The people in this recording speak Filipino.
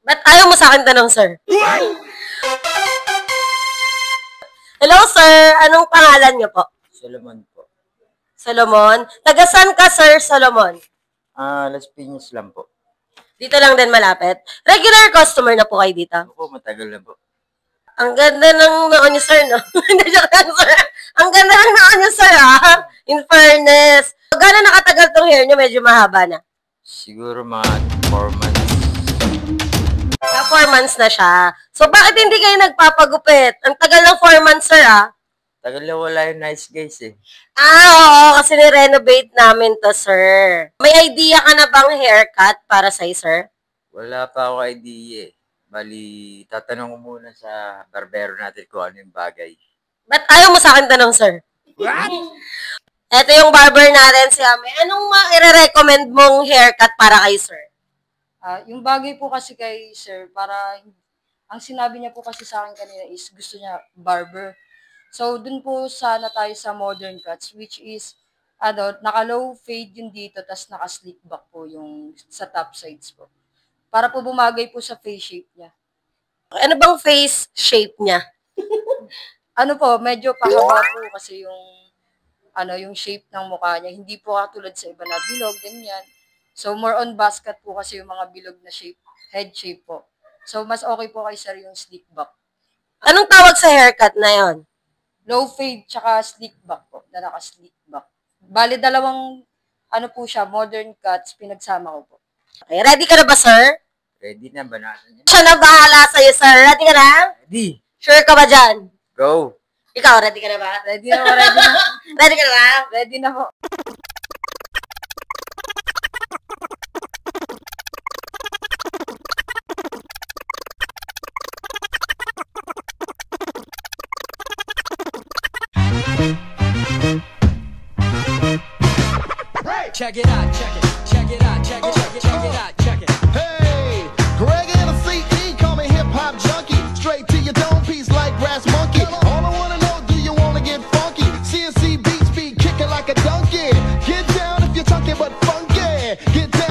Ba't ayaw mo sa akin tanong, sir? Hello, sir. Anong pangalan niyo po? Solomon po. Solomon? Taga-san ka, sir, Solomon? Las Piñas lang po. Dito lang din malapit. Regular customer na po kayo dito? Opo, matagal na po. Ang ganda ng noo niyo, sir, no? Hindi, joke lang, sir. Ang ganda ng noo niyo, sir, ha? In fairness. Gano'n nakatagal tong hair niyo? Medyo mahaba na. Siguro mga 4 months. 4 months na siya. So, bakit hindi kayo nagpapagupit? Ang tagal ng 4 months, sir, ha? Tagal na wala yung nice guys eh. Oo, kasi ni-renovate namin to, sir. May idea ka na bang haircut para sa'yo, sir? Wala pa ako idea eh. Bali, tatanong ko muna sa barbero natin kung ano yung bagay. Ba't ayaw mo sa akin tanong, sir? What? Ito yung barber natin si Ame. Anong i-recommend mong haircut para kay sir? Yung bagay po kasi kay sir, para, ang sinabi niya po kasi sa akin kanina is gusto niya barber. So, dun po sana tayo sa modern cuts, which is, naka-low fade yun dito, tas naka-slick back po yung sa top sides po. Para po bumagay po sa face shape niya. Ano bang face shape niya? Medyo pahaba po kasi yung shape ng mukha niya. Hindi po katulad sa iba na bilog, ganyan. So, more on basket po kasi yung mga bilog na shape, head shape po. So, mas okay po kay sir yung slick back. Anong tawag sa haircut na yon? Low fade tsaka slick back po, na naka-slick back. Bali, dalawang, po siya, modern cuts, pinagsama ko po. Okay, ready ka na ba, sir? Ready na ba natin yan? Siya na bahala sa'yo, sir. Ready ka na? Ready. Sure ka ba dyan? Go. Ikaw, ready ka na ba? Ready na po, ready na. Ready ka na ba? Ready na po. Check it out, check it, check it out, check it, check it, check it out, check it. Hey, Greg and the CE, call me hip hop junkie. Straight to your dome piece like Brass Monkey. All I wanna know, do you wanna get funky? CNC beats be kicking like a donkey. Get down if you're talking but funky. Get down.